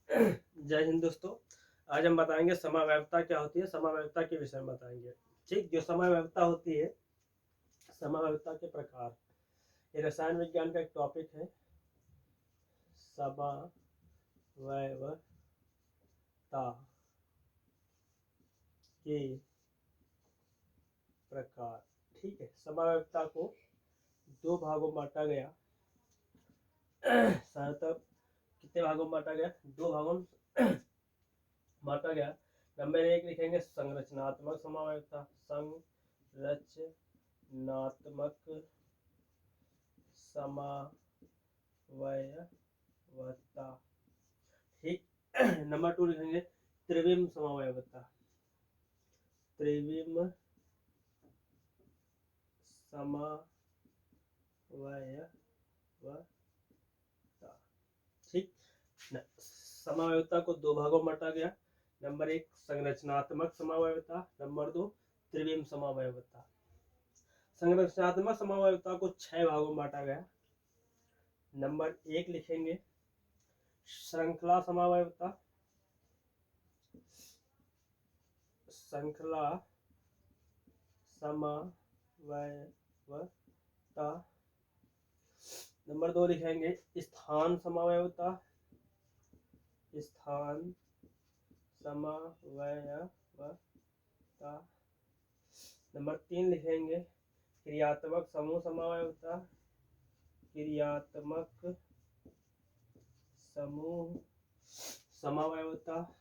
जय हिंद दोस्तों। आज हम बताएंगे समव्यवस्था क्या होती है, समव्यवस्था के विषय में बताएंगे। ठीक, जो समव्यवस्था होती है, समव्यवस्था के प्रकार, ये रसायन विज्ञान का एक टॉपिक है। समव्यवस्था के प्रकार। ठीक है, समव्यवस्था को दो भागों में बांटा गया। साधारणतः कितने भागों में बांटा गया? दो भागों में बांटा गया। नंबर एक लिखेंगे संरचनात्मक समव्यवस्था। संरचनात्मक समव्यवस्था। ठीक। नंबर टू लिखेंगे त्रिविम समव्यवस्था। त्रिविम समव्यवस्था। ठीक। समव्यवस्था को दो भागों में बांटा गया। नंबर एक संरचनात्मक समव्यवस्था, नंबर दो त्रिविम समव्यवस्था। संरचनात्मक समव्यवस्था को 6 भागों में बांटा गया। नंबर एक लिखेंगे श्रृंखला समव्यवस्था। श्रृंखला समव्यवस्था। नंबर दो लिखेंगे स्थान समव्यवस्था। स्थान समव्यवस्था। नंबर तीन लिखेंगे क्रियात्मक समूह समव्यवस्था। क्रियात्मक समूह समव्यवस्था।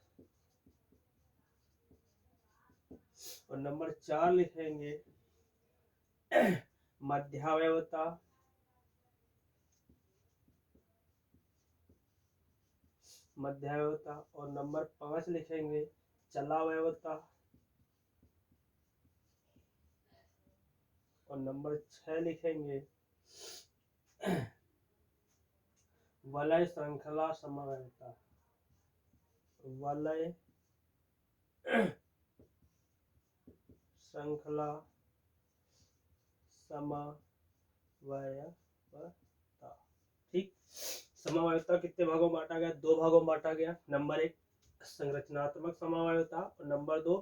और नंबर चार लिखेंगे मध्याव्यवस्था। मध्याव्यवस्था। और नंबर पांच लिखेंगे चलाव्यवस्था। और नंबर 6 लिखेंगे वलय श्रृंखला समव्यवस्था। वलय श्रृंखला समव्यवस्था। ठीक। समव्यवस्था कितने भागों में बांटा गया? दो भागों में बांटा गया। नंबर एक संरचनात्मक समव्यवस्था और नंबर दो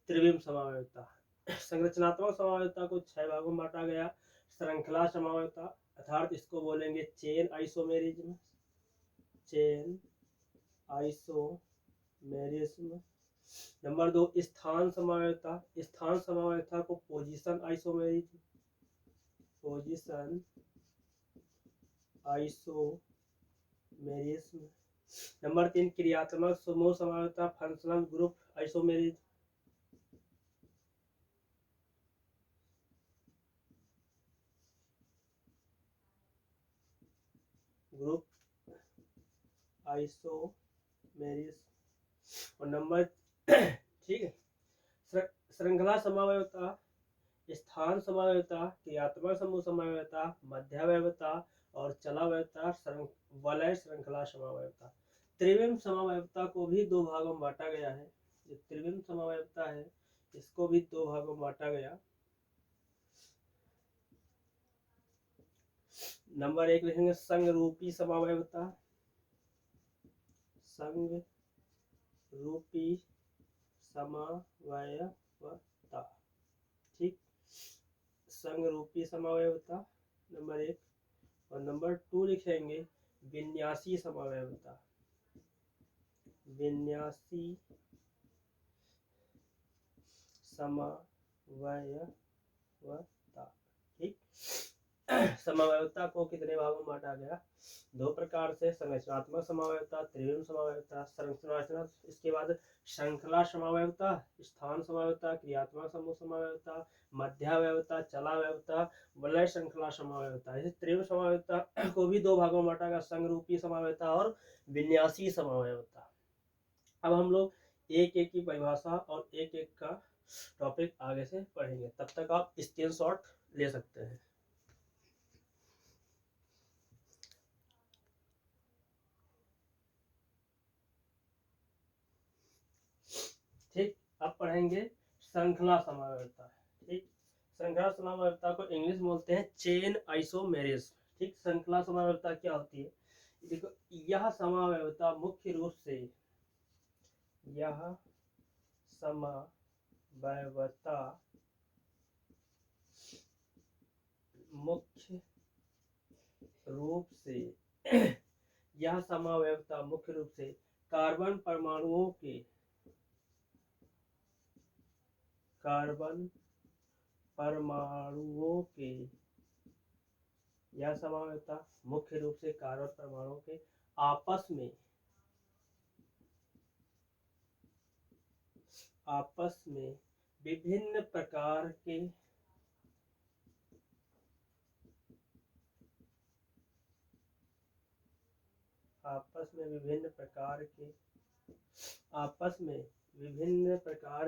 त्रिविम समव्यवस्था। संरचनात्मक समव्यवस्था को 6 भागों में बांटा गया। श्रृंखला समव्यवस्था अर्थात इसको बोलेंगे chain isomerism. Chain isomerism. Number दो स्थान समव्यवस्था। स्थान समव्यवस्था को position isomerism. Position isomerism. Number तीन क्रियात्मक समूह समव्यवस्था। Functional group isomerism. Group isomerism. और नंबर ठीक है, श्रृंखला समव्यवस्था, स्थान समव्यवस्था, क्रियात्मक समूह समव्यवस्था, मध्याव्यवस्था और चलाव्यवस्था, वलय श्रृंखला समव्यवस्था। त्रिविम समव्यवस्था को भी दो भागों में बांटा गया है। जो त्रिविम समव्यवस्था है इसको भी दो भागों में बांटा गया। नंबर एक लिखेंगे संगरूपी समव्यवस्था। संगरूपी समव्यवस्था। ठीक, संगरूपी समव्यवस्था नंबर एक। और नंबर टू लिखेंगे विन्यासी समव्यवस्था। विन्यासी समव्यवस्था। ठीक। समव्यवस्था को कितने भागों में बांटा गया? दो प्रकार से, संरचनात्मक समव्यवस्था, त्रिविम समव्यवस्था। संरचना इसके बाद श्रृंखला समव्यवस्था, स्थान समव्यवस्था, क्रियात्मक समूह समव्यवस्था, मध्याव्यवस्था, चलाव्यवस्था, वलय श्रृंखला समव्यवस्था। इसे त्रिविम समव्यवस्था को भी दो भागों में बांटा गया, संगरूपी समव्यवस्था और विन्यासी समव्यवस्था। अब हम लोग एक एक की परिभाषा और एक एक का टॉपिक आगे से पढ़ेंगे, तब तक आप स्क्रीनशॉट ले सकते हैं। ठीक, अब पढ़ेंगे श्रृंखला समव्यवस्था। ठीक, श्रृंखला समव्यवस्था को इंग्लिश में बोलते हैं चेन आइसोमेरिज्म। ठीक, श्रृंखला समव्यवस्था क्या होती है? देखो, यह समव्यवस्था मुख्य रूप से यह समवायवता मुख्य रूप से यह समवायवता मुख्य रूप से कार्बन परमाणुओं के यह समवायवता मुख्य रूप से कार्बन परमाणुओं के आपस में विभिन्न प्रकार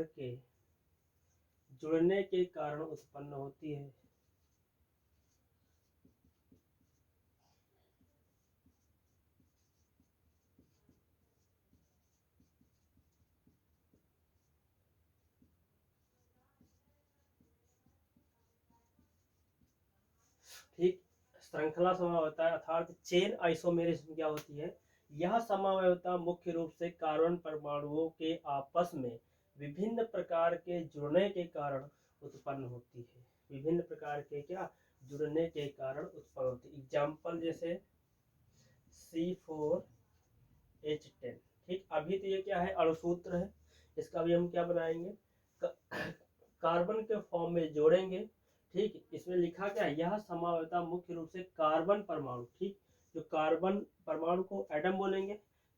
के जुड़ने के कारण उत्पन्न होती है। ठीक, श्रृंखला समवायवता अर्थात चेन आइसोमेरिज्म क्या होती है? यह समवायवता मुख्य रूप से कार्बन परमाणुओं के आपस में विभिन्न प्रकार के जुड़ने के कारण उत्पन्न होती है। विभिन्न प्रकार के क्या जुड़ने के कारण उत्पन्न होती है। एग्जाम्पल जैसे C4H10। ठीक, अभी तो ये क्या है, अणुसूत्र है, इसका भी हम क्या बनाएंगे, कार्बन के फॉर्म में जोड़ेंगे। ठीक, इसमें लिखा क्या है, यह समवायवता मुख्य रूप से कार्बन परमाणु, ठीक, जो कार्बन परमाणु को एटम बोलेंगे,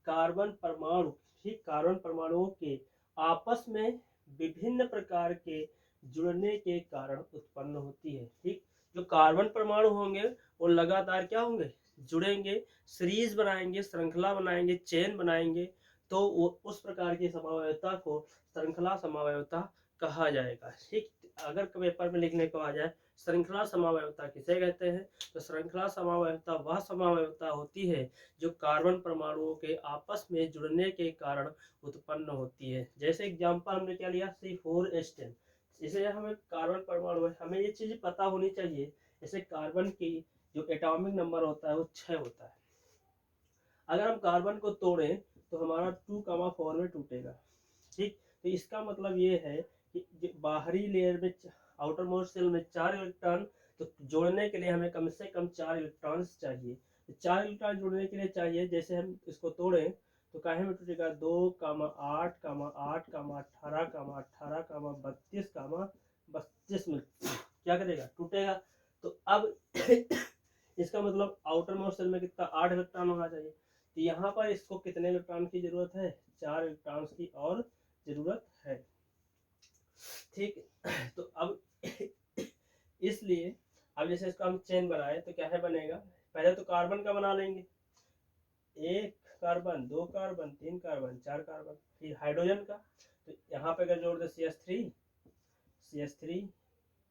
कार्बन परमाणु, ठीक, कार्बन परमाणुओं के आपस में विभिन्न प्रकार के जुड़ने के कारण उत्पन्न होती है। ठीक, जो कार्बन परमाणु होंगे वो लगातार क्या होंगे, जुड़ेंगे, सीरीज बनाएंगे, श्रृंखला बनाएंगे, चेन बनाएंगे, तो वो उस प्रकार की समवायवता को श्रृंखला समवायवता कहा जाएगा। ठीक, अगर पेपर में लिखने को आ जाए श्रृंखला समवायवता किसे कहते हैं, तो श्रृंखला समवायवता वह समवायवता होती है जो कार्बन परमाणुओं के आपस में जुड़ने के कारण उत्पन्न होती है। जैसे एग्जांपल हमने क्या लिया, C4H10, इसे हमें कार्बन परमाणु है, हमें ये चीज पता होनी चाहिए। जैसे कार्बन की जो एटॉमिक नंबर होता है वो 6 होता है। अगर हम कार्बन को तोड़ें तो हमारा 2,4 में टूटेगा। ठीक, तो इसका मतलब ये है कि बाहरी लेयर में, आउटर मोस्ट शेल में 4 इलेक्ट्रॉन, तो जोड़ने के लिए हमें कम से कम 4 इलेक्ट्रॉन्स चाहिए। 4 इलेक्ट्रॉन जोड़ने के लिए चाहिए, जैसे हम इसको तोड़ें तो काहे में टूटेगा, 2, 8, 8, 18, 18, 32, 32 में क्या करेगा, टूटेगा। तो अब इसका मतलब आउटर मोस्ट शेल में कितना, 8 इलेक्ट्रॉन होना चाहिए। तो यहाँ पर इसको कितने इलेक्ट्रॉन की जरूरत है, 4 इलेक्ट्रॉन की और जरूरत है। ठीक, तो अब इसलिए अब जैसे इसको हम चेन बनाए तो क्या है बनेगा, पहले तो कार्बन का बना लेंगे, 1 कार्बन, 2 कार्बन, 3 कार्बन, 4 कार्बन। फिर हाइड्रोजन का, तो यहाँ पे अगर जोड़ दे CH3,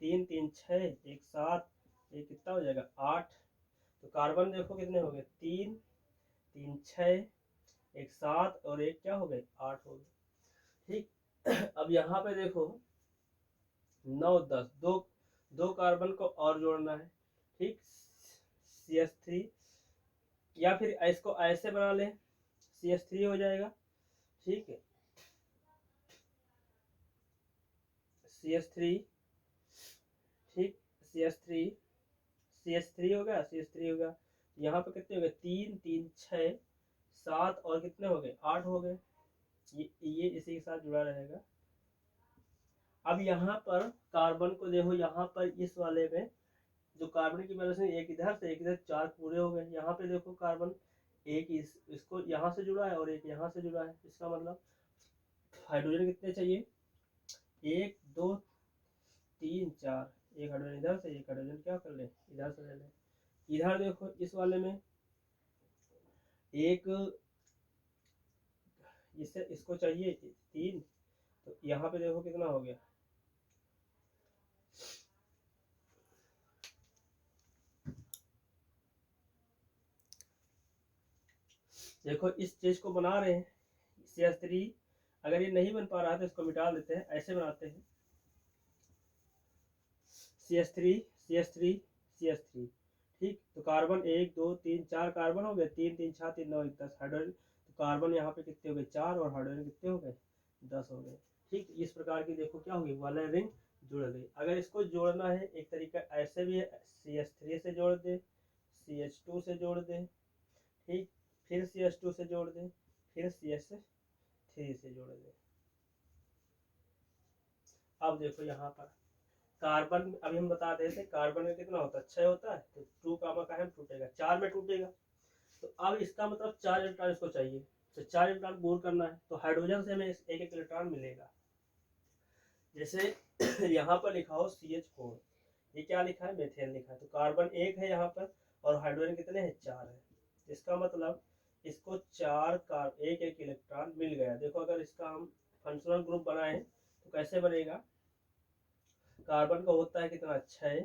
3, 3, 6, 1, 7, ये कितना हो जाएगा, 8। तो कार्बन देखो कितने हो गए, 3, 3, 6, 1, 7 और 1 क्या हो गए, 8 हो गए। ठीक, अब यहाँ पे देखो 9, 10, दो कार्बन को और जोड़ना है। ठीक, CH3, या फिर इसको ऐसे बना ले, CH3 हो जाएगा। ठीक है, CH3, ठीक, CH3 होगा, CH3 होगा। यहाँ पे कितने हो गए, 3, 3, 6, 7 और कितने हो गए, 8 हो गए। ये इसी के साथ जुड़ा रहेगा। अब यहाँ पर कार्बन को देखो, यहाँ पर इस वाले में जो कार्बन की वजह से एक इधर से एक इधर 4 पूरे हो गए। यहाँ पे देखो कार्बन एक इसको यहाँ से जुड़ा है और एक यहाँ से जुड़ा है। इसका मतलब हाइड्रोजन कितने चाहिए, 1, 2, 3, 4, एक हाइड्रोजन इधर से, एक हाइड्रोजन क्या कर ले, इधर से ले ले। इधर देखो इस वाले में एक, इसको चाहिए 3, तो यहाँ पे देखो कितना हो गया, देखो इस चीज को बना रहे हैं CH3। अगर ये नहीं बन पा रहा है तो इसको मिटा देते हैं, ऐसे बनाते हैं CH3, CH3, CH3। ठीक, तो कार्बन 1, 2, 3, 4 कार्बन हो गए, 3, 3, 6, 3, 9, 10 हाइड्रोजन। कार्बन यहाँ पे कितने हो गए 4 और हाइड्रोजन कितने हो गए 10 हो गए। ठीक, इस प्रकार की देखो क्या होगी वैलेंस रिंग जुड़ गई। अगर इसको जोड़ना है एक तरीका ऐसे भी है, CH3 से जोड़ दे, CH2 से जोड़ दे, ठीक, फिर CH2 से जोड़ दे, फिर CH3 से जोड़ दे। अब देखो यहाँ पर कार्बन अभी हम बता रहे थे कार्बन में कितना होता है 6 होता है, तो 2 का है टूटेगा 4 में टूटेगा। तो अब इसका मतलब 4 इलेक्ट्रॉन इसको चाहिए, तो 4 इलेक्ट्रॉन दूर करना है, तो हाइड्रोजन से हमें एक एक इलेक्ट्रॉन मिलेगा। जैसे यहाँ पर लिखा हो CH4, ये क्या लिखा है मेथेन लिखा है, तो कार्बन 1 है यहाँ पर और हाइड्रोजन कितने हैं 4 है। इसका मतलब इसको 4 एक एक इलेक्ट्रॉन मिल गया। देखो अगर इसका हम फंक्शनल ग्रुप बनाए तो कैसे बनेगा, कार्बन का होता है कितना 6,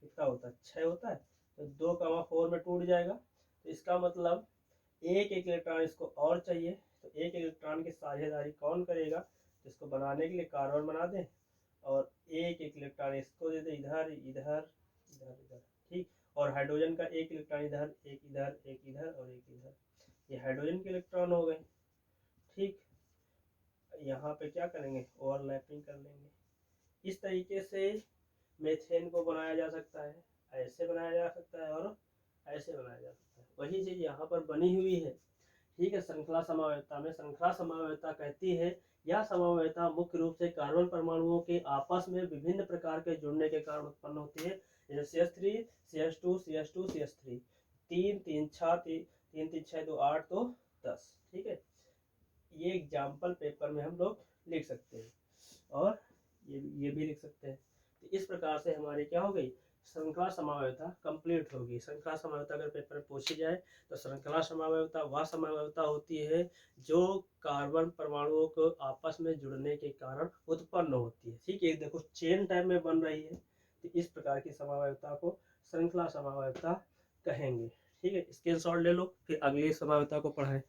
कितना होता है 6 होता है, तो 2,4 में टूट जाएगा। तो इसका मतलब एक एक इलेक्ट्रॉन इसको और चाहिए, तो एक इलेक्ट्रॉन की साझेदारी कौन करेगा, तो इसको बनाने के लिए कार्बन बना दें और एक एक इलेक्ट्रॉन इसको दे दे इधर इधर इधर इधर, ठीक। और हाइड्रोजन का एक इलेक्ट्रॉन इधर एक इधर एक इधर और एक इधर, ये हाइड्रोजन के इलेक्ट्रॉन हो गए, ठीक। यहाँ पे क्या करेंगे ओवरलैपिंग कर लेंगे। इस तरीके से मेथेन को बनाया जा सकता है, ऐसे बनाया जा सकता है और ऐसे बनाया जा सकता है। वही चीज यहाँ पर बनी हुई है, ठीक है। श्रृंखला समवायता में श्रृंखला समवायता कहती है यह समवायता मुख्य रूप से कार्बन परमाणुओं के आपस में विभिन्न प्रकार के जुड़ने के कारण उत्पन्न होती है। जैसे CH3 CH2 CH2 CH3 3 3 6 3 3 6 2 8 तो 10, ठीक है। ये एग्जाम्पल पेपर में हम लोग लिख सकते हैं और ये भी लिख सकते हैं। तो इस प्रकार से हमारी क्या हो गई श्रृंखला समवायता कंप्लीट होगी। श्रृंखला समवायता अगर पेपर में पूछी जाए तो श्रृंखला समवायता वह समवायता होती है जो कार्बन परमाणुओं को आपस में जुड़ने के कारण उत्पन्न होती है, ठीक है। देखो चेन टाइप में बन रही है, तो इस प्रकार की समवायता को श्रृंखला समवायता कहेंगे, ठीक है। स्क्रीनशॉट ले लो, फिर अगली समवायता को पढ़ाएं,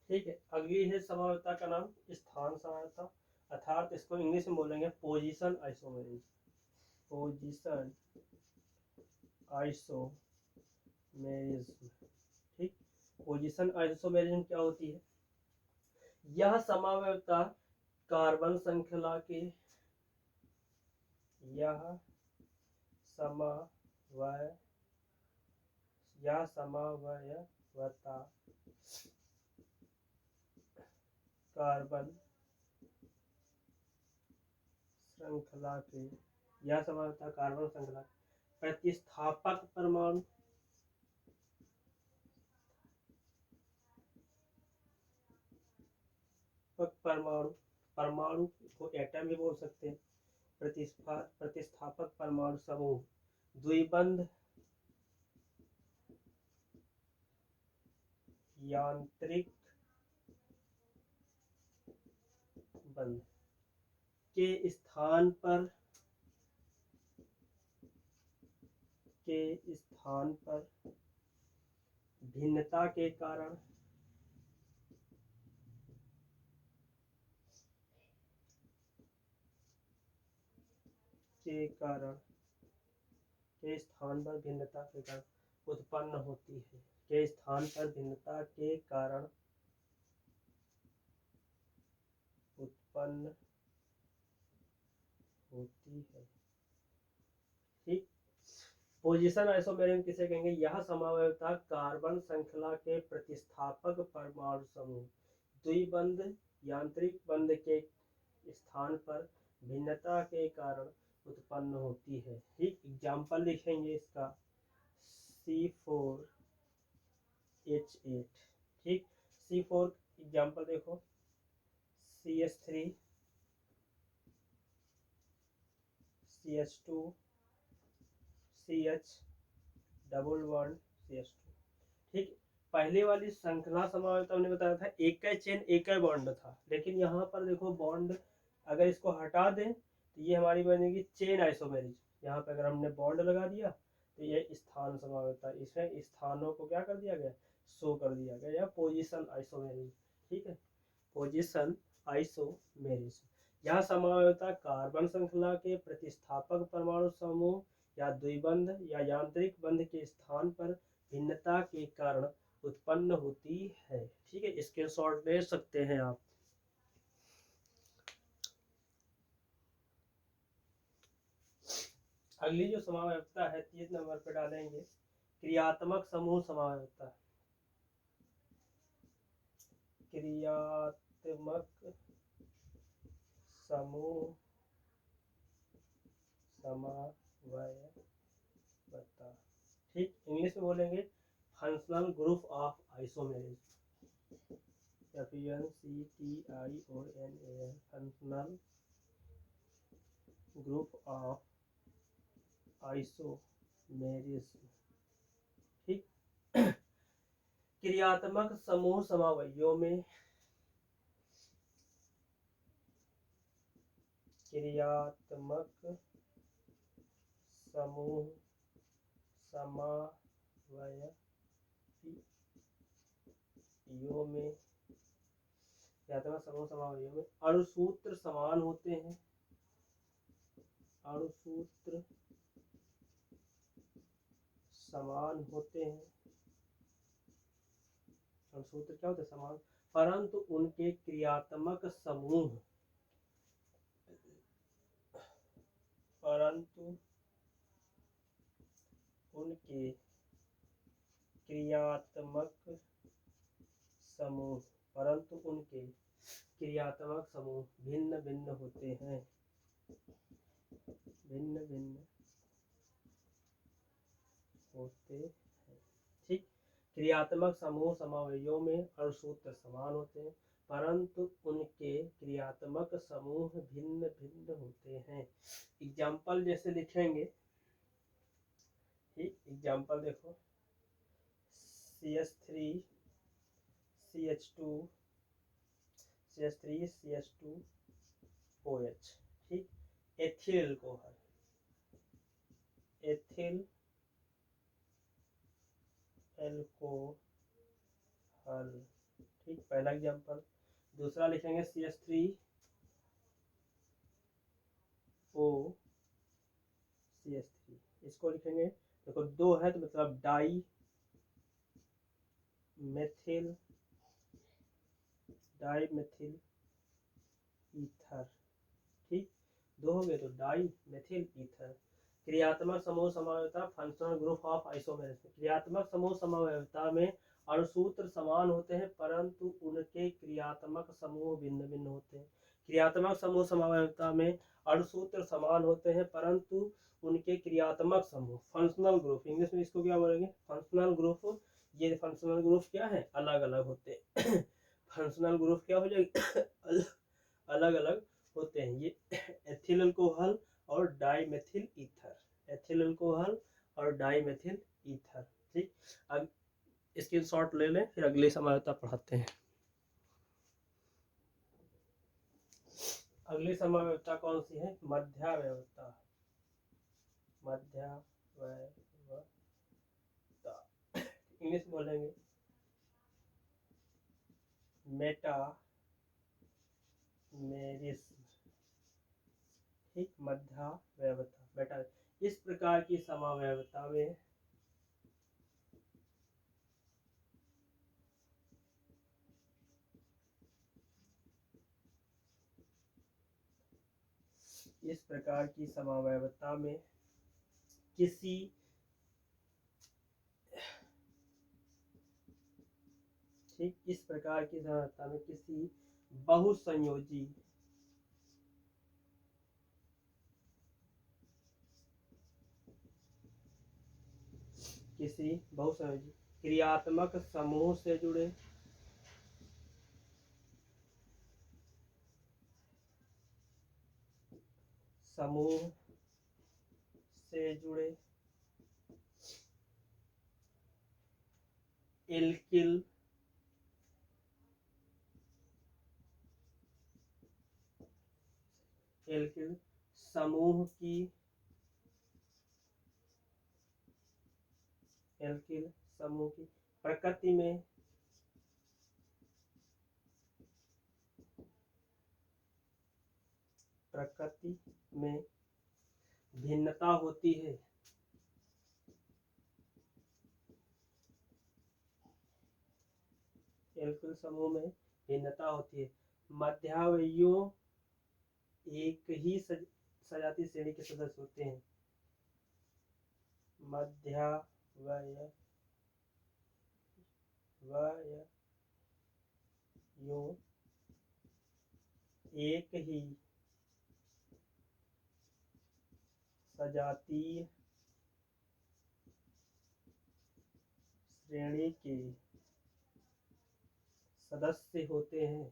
ठीक है। अगली है समवायता का नाम स्थान समवायता, अर्थात इसको इंग्लिश में बोलेंगे पोजीशन आइसोमेरिज्म। पोजीशन आइसोमेरिज्म, ठीक। पोजीशन आइसोमेरिज्म क्या होती है, यह समवायता कार्बन श्रृंखला के समवायता कार्बन श्रृंखला के यह समवायता कार्बन श्रृंखला प्रतिस्थापक परमाणु परमाणु को एटम भी बोल सकते हैं, प्रतिस्थापक परमाणु समूह द्विबंध यांत्रिक बंध के स्थान पर भिन्नता के कारण के स्थान पर भिन्नता के कारण उत्पन्न होती है, के स्थान पर भिन्नता के कारण उत्पन्न होती है, ठीक। पोजीशन आइसोमेरिज्म किसे कहेंगे, यह समवायता कार्बन श्रृंखला के प्रतिस्थापक परमाणु समूह द्विबंध यांत्रिक बंध के स्थान पर भिन्नता के कारण उत्पन्न होती है, ठीक। एग्जाम्पल लिखेंगे इसका C4H8, ठीक। C4 एग्जाम्पल देखो CH3 CH2 CH11 CH2, ठीक। पहले वाली श्रृंखला समवायता हमने बताया था एक का चेन एक का बॉन्ड था, लेकिन यहाँ पर देखो बॉन्ड अगर इसको हटा दें तो ये हमारी बनेगी चेन आइसोमेरिज्म। यहाँ पे अगर हमने बॉन्ड लगा दिया तो ये स्थान समवायता, इसमें स्थानों को क्या कर दिया गया शो कर दिया गया, या पोजीशन आइसोमेरिज्म, ठीक है। पोजीशन आइसोमेरिज्म यह समवायता कार्बन श्रृंखला के प्रतिस्थापक परमाणु समूह या द्विबंध या यांत्रिक बंध के स्थान पर भिन्नता के कारण उत्पन्न होती है। ठीक है, इसके शॉर्ट ले सकते हैं आप। अगली जो समावयवता है 30 नंबर पे डालेंगे क्रियात्मक समूह समावयवता। क्रियात्मक समूह समावयवता। ठीक, इंग्लिश में बोलेंगे functional group of isomerase, FUNCTIONAL, functional group of isomerase. ठीक, क्रियात्मक समूह समावयवों में क्रियात्मक समूह समावयवों में क्रियात्मक समूह समावयवों में अणुसूत्र समान होते हैं। अणुसूत्र समान होते हैं। अणुसूत्र क्या होते हैं? समान, परंतु उनके क्रियात्मक समूह परंतु उनके क्रियात्मक समूह भिन्न भिन्न होते हैं। भिन्न भिन्न होते हैं। ठीक, क्रियात्मक समूह समावयवों में अणुसूत्र समान होते हैं परंतु उनके क्रियात्मक समूह भिन्न भिन्न होते हैं। एग्जाम्पल जैसे लिखेंगे, ठीक, एग्जाम्पल देखो CH3 CH2 CH3 CH2 OH। ठीक, एथिल अल्कोहल, एथिल अल्कोहल। ठीक, पहला एग्जाम्पल। दूसरा लिखेंगे CH3O CH3, इसको लिखेंगे, देखो दो है तो मतलब डाई मेथिल ईथर। ठीक, दो हो गए तो डाई मेथिल ईथर। क्रियात्मक समूह समावयवता फंक्शनल ग्रुप ऑफ आइसोमेरेज। क्रियात्मक समूह समावयवता में अणुसूत्र समान होते हैं परंतु उनके क्रियात्मक समूह भिन्न भिन्न होते हैं। क्रियात्मक समूह समावयवता में अणुसूत्र समान होते हैं परंतु उनके क्रियात्मक समूह फंक्शनल ग्रुप, इंग्लिश में इसको क्या बोलेंगे? Functional group. ये फंक्शनल ग्रुप क्या है? अलग अलग होते हैं। फंक्शनल ग्रुप क्या हो जाएगा? अलग अलग होते हैं। ये एथिल अल्कोहल और डाईमेथिल ईथर, एथिल अल्कोहल और डाईमेथिल ईथर। ठीक, अब इसकी शॉर्ट ले लें, फिर अगली समावयवता पढ़ाते हैं। अगली समावयवता कौन सी है? मध्यावयवता। मध्यावयवता इंग्लिश बोलेंगे मेटामेरिज्म। ठीक, मध्यावयवता बेटा। इस प्रकार की समावयवता में किसी ठीक, इस प्रकार की समावयवता में किसी बहुसंयोजी क्रियात्मक समूह से जुड़े एल्किल समूह की प्रकृति में भिन्नता होती है। एल्किल समूह में भिन्नता होती है। मध्यावयियों एक ही सजातीय श्रेणी के सदस्य होते हैं। मध्यावयियों एक ही सजातीय श्रेणी के सदस्य होते हैं।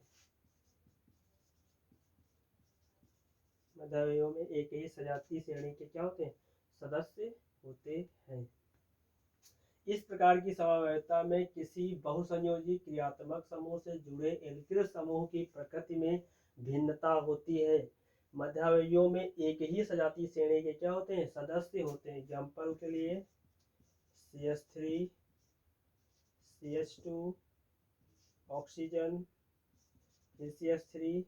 मध्यावयियों में एक ही सजातीय श्रेणी के क्या होते हैं? सदस्य होते हैं। इस प्रकार की समवायता में किसी बहुसंयोजी क्रियात्मक समूह से जुड़े एल्किल समूह की प्रकृति में भिन्नता होती है। मध्यावयियों में एक ही सजातीय श्रेणी के क्या होते हैं? सदस्य होते हैं। एग्जाम्पल के लिए CH3 CH2 ऑक्सीजन, फिर CH3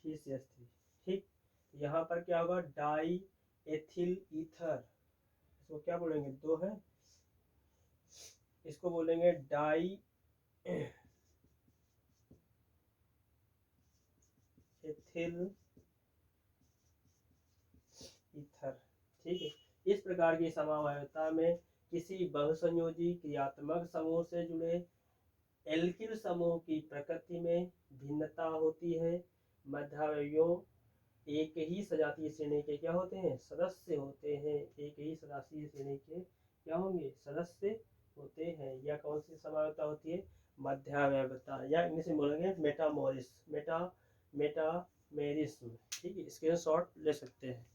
फिर CH3। ठीक, यहाँ पर क्या होगा? डाई एथिल ईथर, इसको क्या बोलेंगे? दो है, इसको बोलेंगे डाई एथिल ईथर। ठीक है, इस प्रकार की समवायता में किसी बहुसंयोजी क्रियात्मक समूह से जुड़े एल्किल समूह की प्रकृति में भिन्नता होती है। मध्यावयियों एक ही सजातीय श्रेणी के क्या होते हैं? सदस्य होते हैं। एक ही सजातीय श्रेणी के क्या होंगे? सदस्य होते हैं। यह कौन सी समवायता होती है? मध्यावयता, या इंग्लिश में बोलेंगे मेटामेरिज्म। ठीक है, इसके शॉर्ट ले सकते हैं।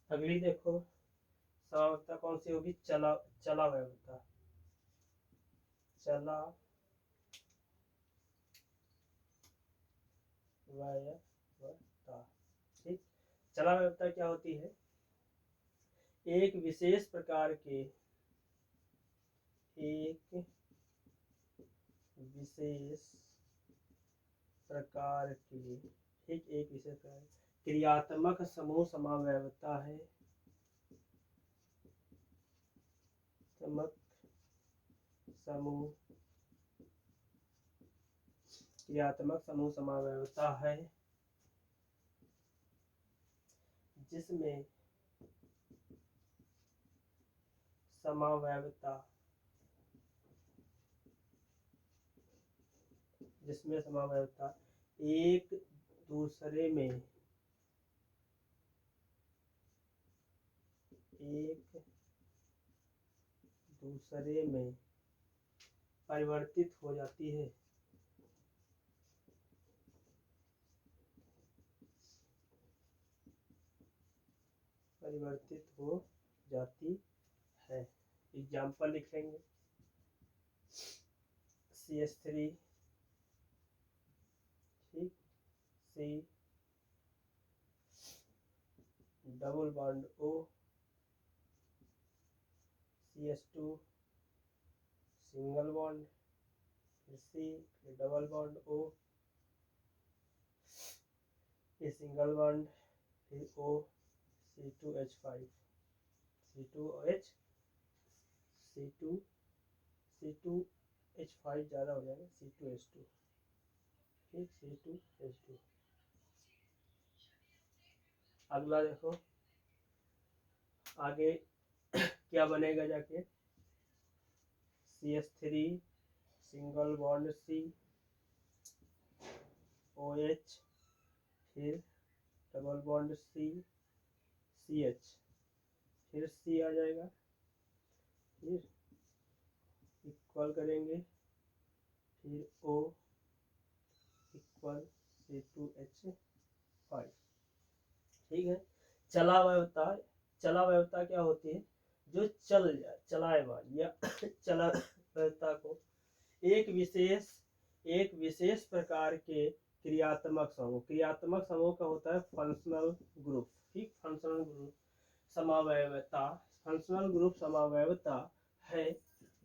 अगली देखो समवायता कौन सी होगी? चलावयता। चलावयता। ठीक, चलावयता क्या होती है? एक विशेष प्रकार के क्रियात्मक समूह समवायता है। क्रियात्मक समूह समवायता है जिसमें समवायता एक दूसरे में परिवर्तित हो जाती है। एग्जाम्पल लिखेंगे CH3 ठीक, C double bond O, CH2 single bond, फिर C फिर डबल बॉन्ड O, फिर सिंगल बॉन्ड, फिर O, C2H5 C2H5 ज़्यादा हो जाएगा, C2H2 ठीक, C2H2। अगला देखो आगे क्या बनेगा जाके? CH3 single bond C OH, फिर डबल बॉन्ड C CH, फिर C आ जाएगा, फिर इक्वल करेंगे, फिर O इक्वल C2H5। ठीक है, चलावयता क्या होती है? जो चल जाए, चलायमान या चलावयता को एक विशेष प्रकार के क्रियात्मक समूह का होता है फंक्शनल ग्रुप। ठीक, फंक्शनल ग्रुप समवायता है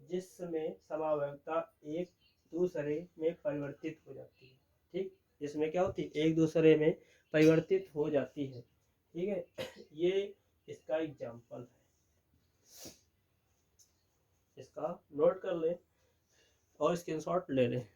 जिसमें समवायता एक दूसरे में परिवर्तित हो जाती है। ठीक, जिसमें क्या होती है? एक दूसरे में परिवर्तित हो जाती है। ठीक है, ये इसका एग्जाम्पल है। इसका नोट कर लें और स्क्रीनशॉट ले लें।